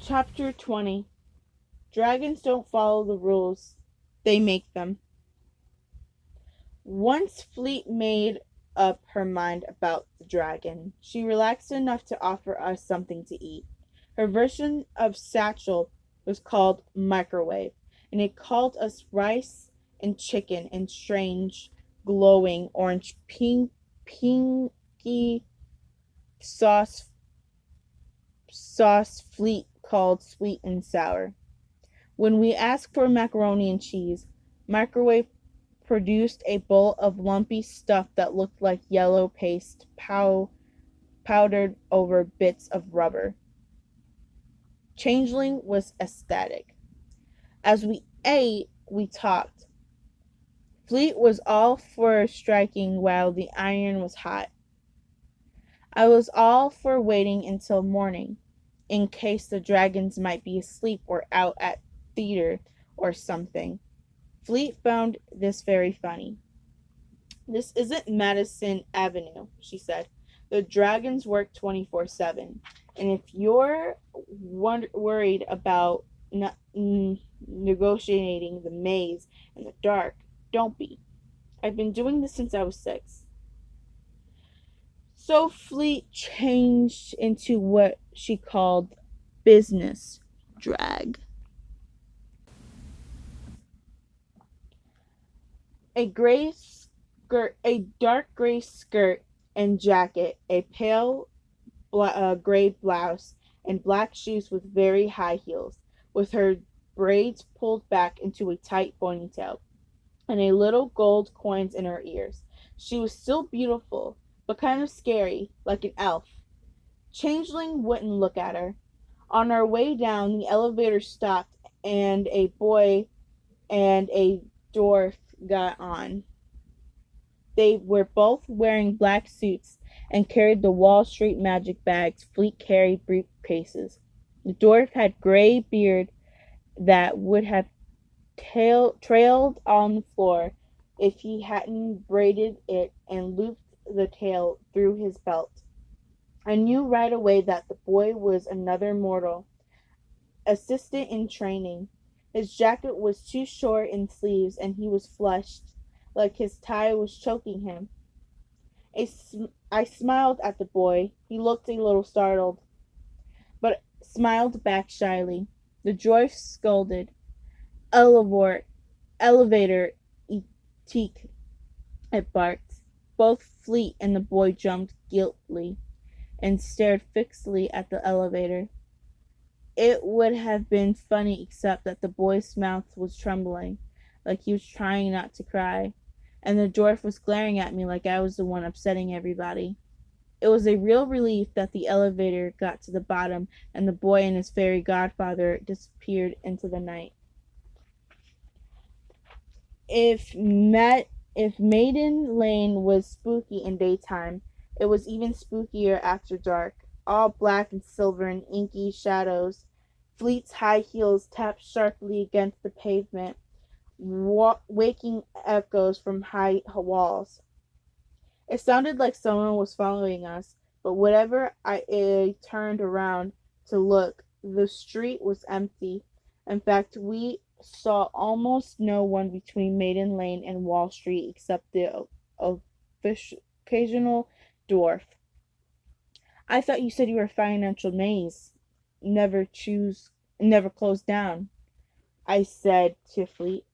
Chapter 20. Dragons don't follow the rules, they make them. Once Fleet made up her mind about the dragon, she relaxed enough to offer us something to eat. Her version of Satchel was called Microwave, and it called us rice and chicken and strange, glowing orange pinky sauce Fleet called sweet and sour. When we asked for macaroni and cheese, Microwave produced a bowl of lumpy stuff that looked like yellow paste powdered over bits of rubber. Changling was ecstatic. As we ate, we talked. Fleet was all for striking while the iron was hot. I was all for waiting until morning, in case the dragons might be asleep or out at theater or something. Fleet found this very funny. "This isn't Madison Avenue," she said. "The dragons work 24/7. And if you're worried about negotiating the maze in the dark, don't be. I've been doing this since I was 6." So Fleet changed into what she called business drag. A dark gray skirt and jacket, a pale gray blouse, and black shoes with very high heels, with her braids pulled back into a tight ponytail, and a little gold coins in her ears. She was still beautiful, but kind of scary, like an elf. Changeling wouldn't look at her. On our way down, the elevator stopped, and a boy and a dwarf got on. They were both wearing black suits and carried the Wall Street magic bags Fleet carried briefcases. The dwarf had gray beard that would have trailed on the floor if he hadn't braided it and looped the tail through his belt. I knew right away that the boy was another mortal, assistant in training. His jacket was too short in sleeves and he was flushed, like his tie was choking him. I smiled at the boy. He looked a little startled, but smiled back shyly. The dwarf scolded. Elevator, etik, it barked. Both Fleet and the boy jumped guiltily and stared fixedly at the elevator. It would have been funny except that the boy's mouth was trembling, like he was trying not to cry, and the dwarf was glaring at me like I was the one upsetting everybody. It was a real relief that the elevator got to the bottom and the boy and his fairy godfather disappeared into the night. If Maiden Lane was spooky in daytime, it was even spookier after dark. All black and silver and inky shadows. Fleet's high heels tapped sharply against the pavement, waking echoes from high walls. It sounded like someone was following us, but whenever I turned around to look, the street was empty. In fact, we saw almost no one between Maiden Lane and Wall Street except the occasional dwarf. "I thought you said you were a financial maze. Never closed down," I said to Fleet.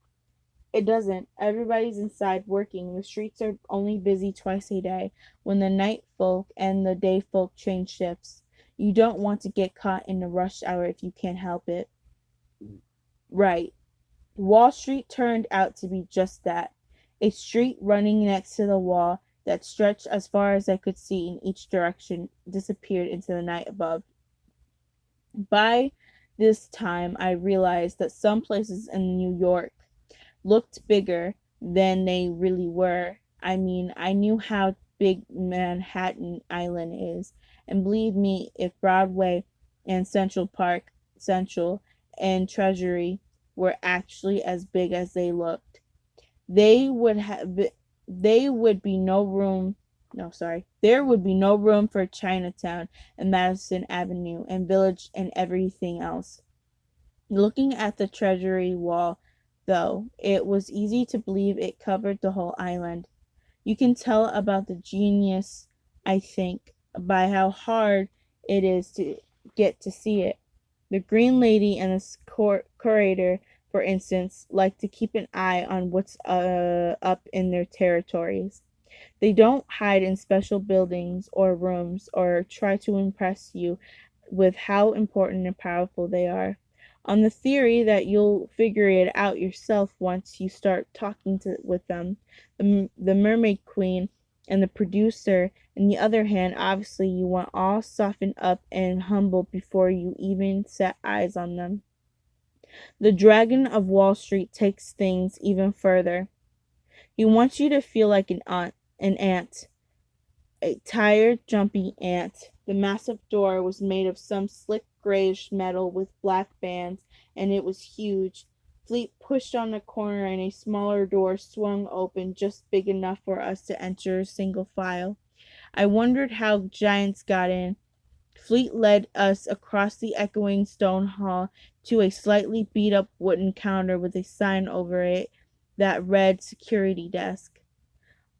"It doesn't. Everybody's inside working. The streets are only busy twice a day, when the night folk and the day folk change shifts. You don't want to get caught in the rush hour if you can help it." Right. Wall Street turned out to be just that. A street running next to the wall that stretched as far as I could see in each direction disappeared into the night above. By this time I realized that some places in New York looked bigger than they really were. I mean, I knew how big Manhattan Island is, and believe me, if Broadway and Central and Treasury were actually as big as they looked, they would be no room No, sorry. There would be no room for Chinatown and Madison Avenue and Village and everything else. Looking at the Treasury wall, though, it was easy to believe it covered the whole island. You can tell about the genius, I think, by how hard it is to get to see it. The Green Lady and the curator, for instance, like to keep an eye on what's up in their territories. They don't hide in special buildings or rooms or try to impress you with how important and powerful they are. On the theory that you'll figure it out yourself once you start talking with them, the Mermaid Queen and the producer, on the other hand, obviously you want all softened up and humble before you even set eyes on them. The Dragon of Wall Street takes things even further. He wants you to feel like an ant, a tired, jumpy ant. The massive door was made of some slick grayish metal with black bands, and it was huge. Fleet pushed on the corner, and a smaller door swung open just big enough for us to enter single file. I wondered how giants got in. Fleet led us across the echoing stone hall to a slightly beat up wooden counter with a sign over it that read security desk.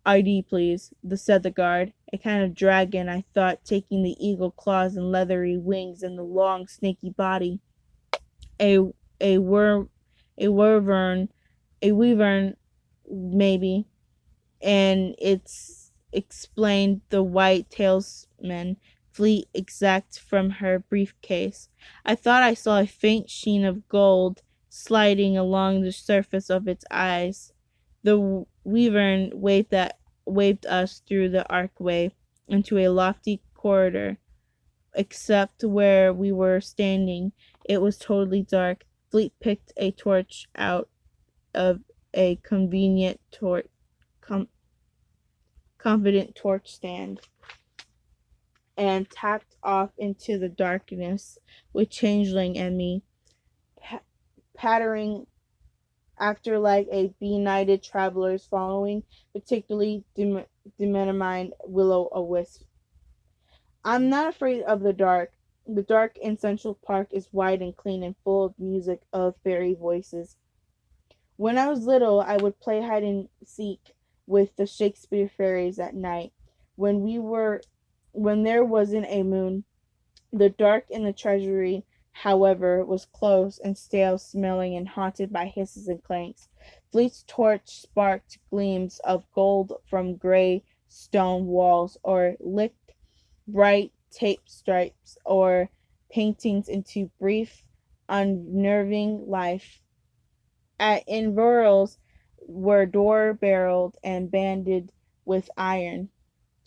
ID, please, said the guard. A kind of dragon, I thought, taking the eagle claws and leathery wings and the long, snaky body. A a wor a wyvern, maybe, and it's explained the white talesman Fleet exact from her briefcase. I thought I saw a faint sheen of gold sliding along the surface of its eyes. The wyvern waved us through the archway into a lofty corridor. Except where we were standing, it was totally dark. Fleet picked a torch out of a confident torch stand and tapped off into the darkness with Changling and me, pattering after like a benighted travelers following, particularly determined will-o'-wisp. I'm not afraid of the dark. The dark in Central Park is wide and clean and full of music of fairy voices. When I was little, I would play hide and seek with the Shakespeare fairies at night. When there wasn't a moon, the dark in the treasury, however, was close and stale smelling and haunted by hisses and clanks. Fleet's torch sparked gleams of gold from gray stone walls, or licked bright tape stripes or paintings into brief, unnerving life. At intervals were door barreled and banded with iron.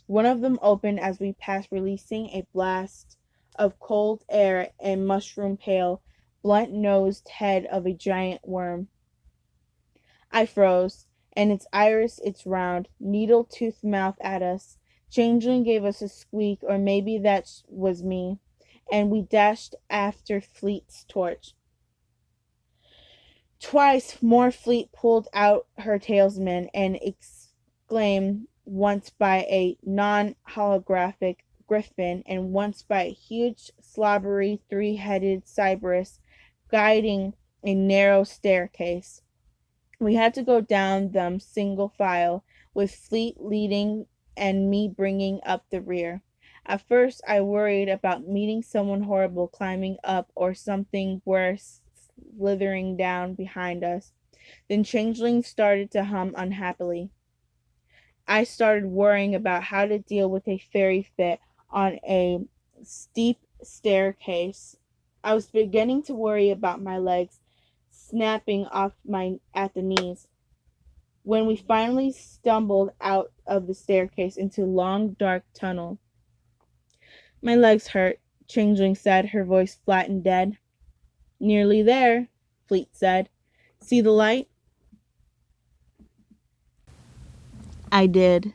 One of them opened as we passed, releasing a blast of cold air and mushroom pale, blunt-nosed head of a giant worm. I froze, and its iris, its round, needle-toothed mouth at us. Changling gave us a squeak, or maybe that was me, and we dashed after Fleet's torch. Twice more Fleet pulled out her talisman and exclaimed, once by a non-holographic griffin and once by a huge, slobbery, three-headed Cerberus guiding a narrow staircase. We had to go down them single file, with Fleet leading and me bringing up the rear. At first I worried about meeting someone horrible climbing up or something worse slithering down behind us. Then Changeling started to hum unhappily. I started worrying about how to deal with a fairy fit on a steep staircase. I was beginning to worry about my legs snapping off at the knees. When we finally stumbled out of the staircase into a long, dark tunnel. My legs hurt, Changeling said, her voice flat and dead. Nearly there, Fleet said. See the light? I did.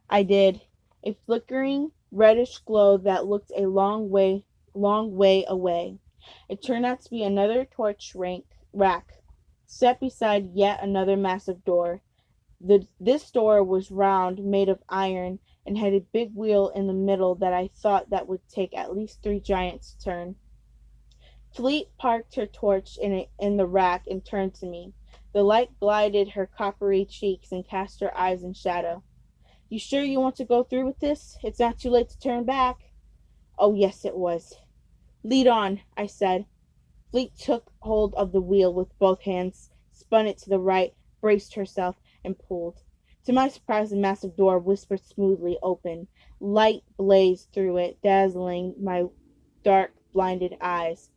I did. A flickering, reddish glow that looked a long way away. It turned out to be another torch rack, set beside yet another massive door. This door was round, made of iron, and had a big wheel in the middle that I thought that would take at least 3 giants to turn. Fleet parked her torch in the rack and turned to me. The light blinded her coppery cheeks and cast her eyes in shadow. You sure you want to go through with this? It's not too late to turn back. Oh, yes, it was. Lead on, I said. Fleet took hold of the wheel with both hands, spun it to the right, braced herself, and pulled. To my surprise, the massive door whispered smoothly open. Light blazed through it, dazzling my dark, blinded eyes.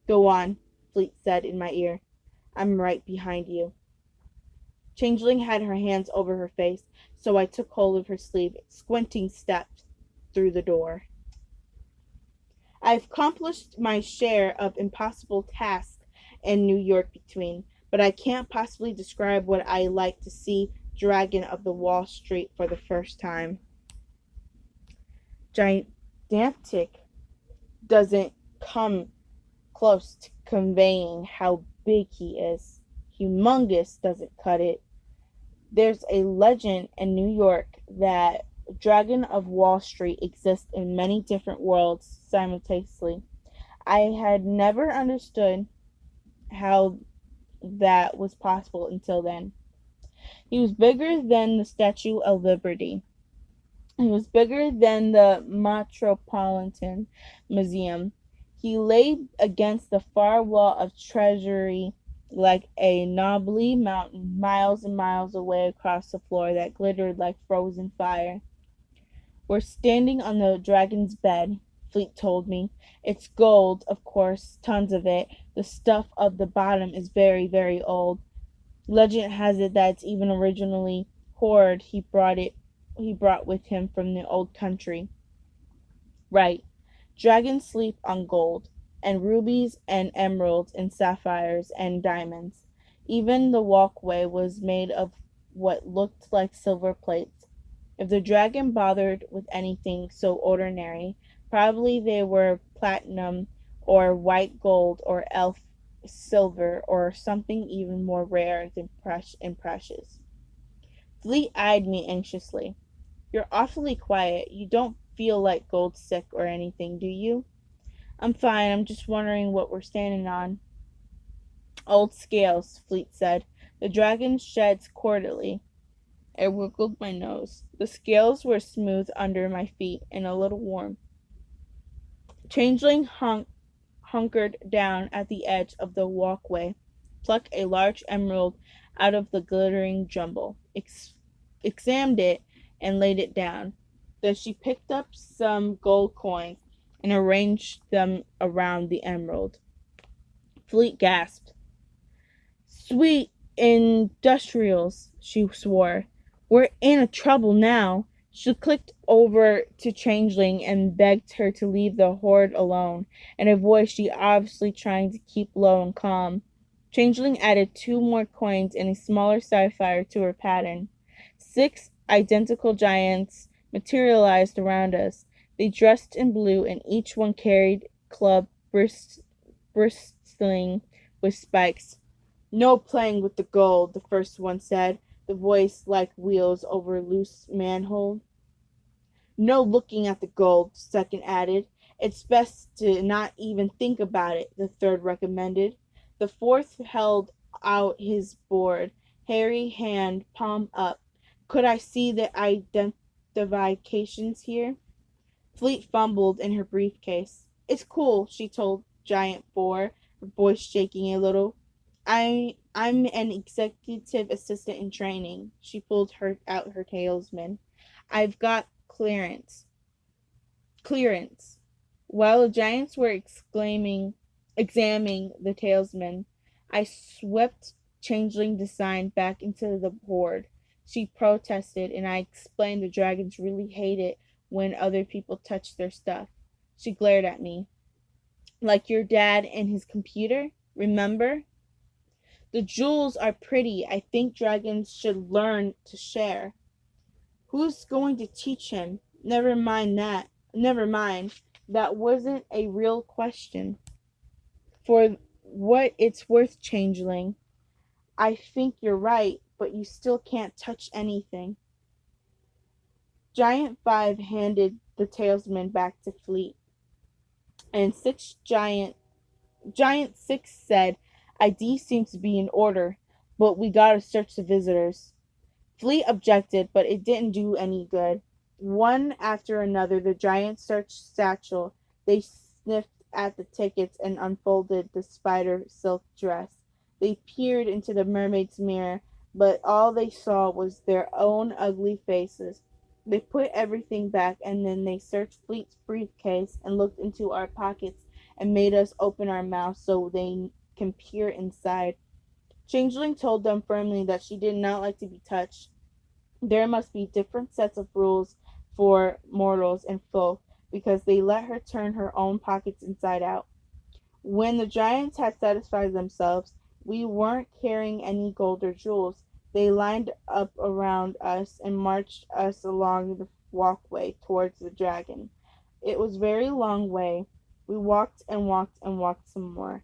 Go on, Fleet said in my ear. I'm right behind you. Changling had her hands over her face, so I took hold of her sleeve, squinting steps through the door. I've accomplished my share of impossible tasks in New York between, but I can't possibly describe what I like to see Dragon of the Wall Street for the first time. Gigantic doesn't come close to conveying how big he is. Humongous doesn't cut it. There's a legend in New York that Dragon of Wall Street exists in many different worlds simultaneously. I had never understood how that was possible until then. He was bigger than the Statue of Liberty. He was bigger than the Metropolitan Museum. He lay against the far wall of Treasury like a knobbly mountain miles and miles away across the floor that glittered like frozen fire. We're standing on the dragon's bed, Fleet told me. It's gold, of course, tons of it. The stuff of the bottom is very, very old. Legend has it that it's even originally hoard he brought with him from the old country. Right. Dragons sleep on gold, and rubies, and emeralds, and sapphires, and diamonds. Even the walkway was made of what looked like silver plates. If the dragon bothered with anything so ordinary, probably they were platinum, or white gold, or elf silver, or something even more rare than precious. Fleet eyed me anxiously. You're awfully quiet. You don't feel like gold sick or anything, do you? I'm fine. I'm just wondering what we're standing on. Old scales, Fleet said. The dragon sheds quarterly. I wiggled my nose. The scales were smooth under my feet and a little warm. Changeling hunkered down at the edge of the walkway, plucked a large emerald out of the glittering jumble, examined it, and laid it down. Then she picked up some gold coins and arranged them around the emerald. Fleet gasped. Sweet industrials, she swore. We're in trouble now. She clicked over to Changling and begged her to leave the hoard alone, in a voice she obviously trying to keep low and calm. Changeling added 2 more coins and a smaller sapphire to her pattern. 6 identical giants materialized around us. They dressed in blue, and each one carried club bristling with spikes. No playing with the gold, the first one said, the voice like wheels over a loose manhole. No looking at the gold, the second added. It's best to not even think about it, the third recommended. The fourth held out his board, hairy hand palm up. Could I see the identifications here? Fleet fumbled in her briefcase. It's cool, she told Giant 4, her voice shaking a little. I'm an executive assistant in training. She pulled out her talisman. I've got clearance. Clearance. While the giants were examining the talisman, I swept Changeling Design back into the board. She protested, and I explained the dragons really hate it when other people touch their stuff. She glared at me. Like your dad and his computer? Remember? The jewels are pretty. I think dragons should learn to share. Who's going to teach him? Never mind that. Never mind. That wasn't a real question. For what it's worth, Changeling, I think you're right. but you still can't touch anything. Giant 5 handed the talisman back to Fleet, and Giant 6 said, ID seems to be in order, but we gotta search the visitors. Fleet objected, but it didn't do any good. One after another, the giants searched satchel. They sniffed at the tickets and unfolded the spider silk dress. They peered into the mermaid's mirror, but all they saw was their own ugly faces. They put everything back, and then they searched Fleet's briefcase and looked into our pockets and made us open our mouths so they can peer inside. Changeling told them firmly that she did not like to be touched. There must be different sets of rules for mortals and folk, because they let her turn her own pockets inside out. When the giants had satisfied themselves, we weren't carrying any gold or jewels. They lined up around us and marched us along the walkway towards the dragon. It was a very long way. We walked and walked and walked some more.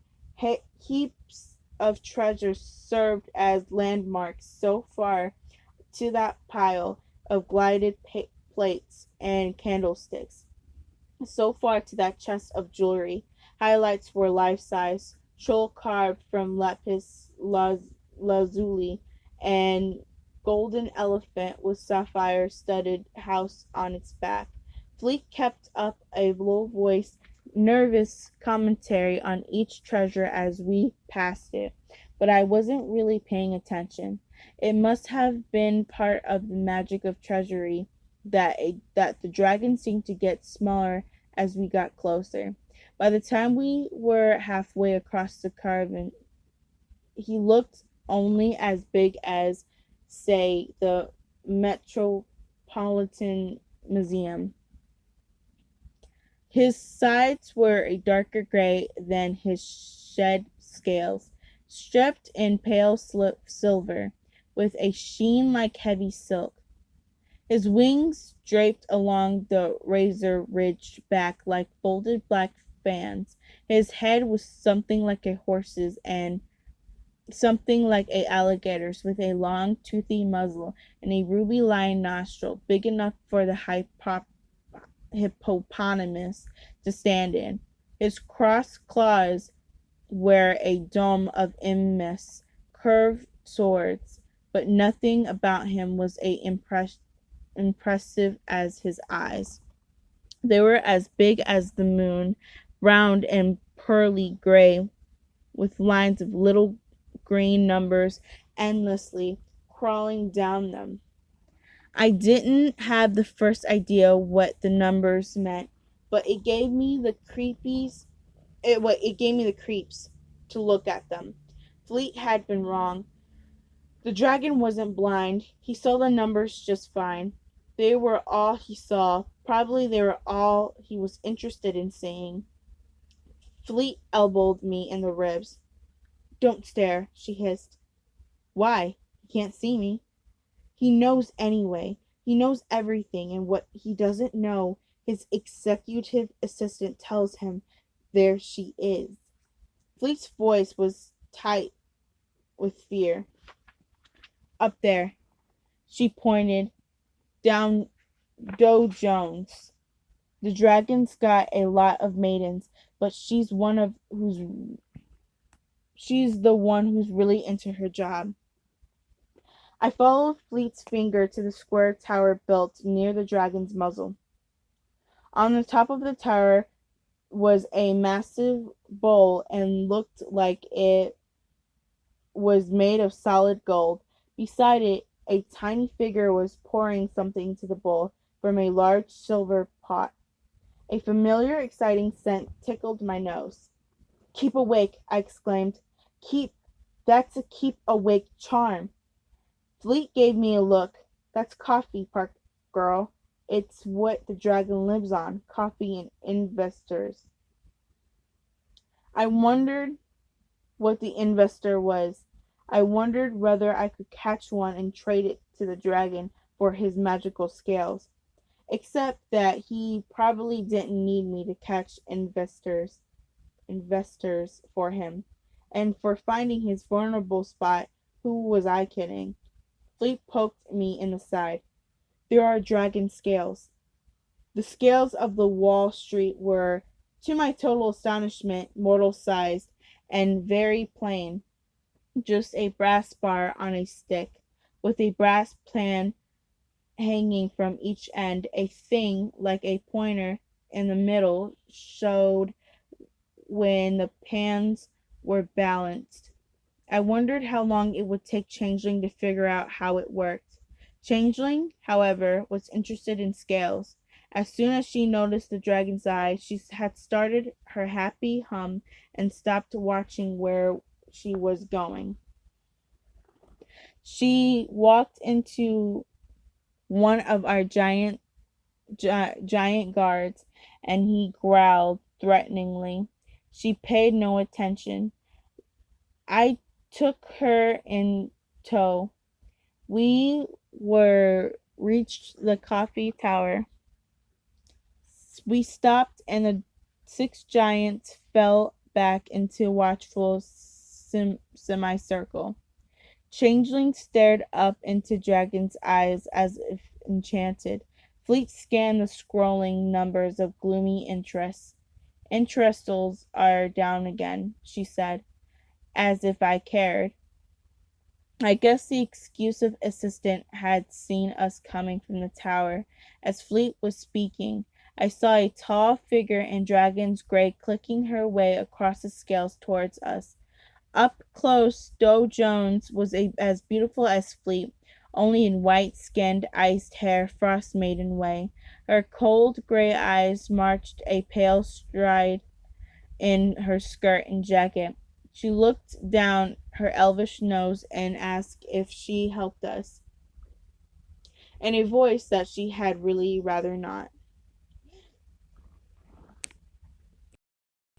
Heaps of treasures served as landmarks so far to that pile of gilded plates and candlesticks, so far to that chest of jewelry. Highlights were life-size, troll carved from lapis lazuli, and golden elephant with sapphire-studded house on its back. Fleet kept up a low-voiced, nervous commentary on each treasure as we passed it, but I wasn't really paying attention. It must have been part of the magic of treasury that the dragon seemed to get smaller as we got closer. By the time we were halfway across the cavern, he looked only as big as, say, the Metropolitan Museum. His sides were a darker gray than his shed scales, striped in pale silver, with a sheen like heavy silk. His wings draped along the razor-ridged back like folded black fans. His head was something like a horse's and something like a alligator's, with a long, toothy muzzle and a ruby-lined nostril, big enough for the hippopotamus to stand in. His crossed claws were a dome of immense, curved swords, but nothing about him was as impressive as his eyes. They were as big as the moon, round and pearly gray, with lines of little green numbers endlessly crawling down them. I didn't have the first idea what the numbers meant, but it gave me the creeps to look at them. Fleet had been wrong. The dragon wasn't blind. He saw the numbers just fine. They were all he saw. Probably they were all he was interested in seeing. Fleet elbowed me in the ribs. Don't stare, she hissed. Why? He can't see me. He knows anyway. He knows everything, and what he doesn't know, his executive assistant tells him. There she is. Fleet's voice was tight with fear. Up there. She pointed down Doe Jones. The dragon's got a lot of maidens, but she's the one who's really into her job. I followed Fleet's finger to the square tower built near the dragon's muzzle. On the top of the tower was a massive bowl and looked like it was made of solid gold. Beside it, a tiny figure was pouring something into the bowl from a large silver pot. A familiar, exciting scent tickled my nose. Keep awake, I exclaimed. That's a keep awake charm. Fleet gave me a look. That's coffee, Park girl. It's what the dragon lives on, coffee and investors. I wondered what the investor was. I wondered whether I could catch one and trade it to the dragon for his magical scales. Except that he probably didn't need me to catch investors for him. And for finding his vulnerable spot, who was I kidding? Fleet poked me in the side. There are dragon scales. The scales of the Wall Street were, to my total astonishment, mortal sized and very plain, just a brass bar on a stick, with a brass plan hanging from each end. A thing like a pointer in the middle showed when the pans were balanced. I wondered how long it would take Changling to figure out how it worked. Changling, however, was interested in scales. As soon as she noticed the dragon's eye, she had started her happy hum and stopped watching where she was going. She walked into one of our giant guards, and he growled threateningly. She paid no attention. I took her in tow. We were reached the coffee tower. We stopped, and the six giants fell back into watchful semicircle. Changeling stared up into Dragon's eyes as if enchanted. Fleet scanned the scrolling numbers of gloomy interest. Interestals are down again, she said, as if I cared. I guess the exclusive assistant had seen us coming from the tower. As Fleet was speaking, I saw a tall figure in dragon's gray clicking her way across the scales towards us. Up close, Doe Jones was as beautiful as Fleet, only in white-skinned, iced hair frost maiden way. Her cold gray eyes marked a pale stride in her skirt and jacket. She looked down her elvish nose and asked if she helped us, in a voice that she had really rather not.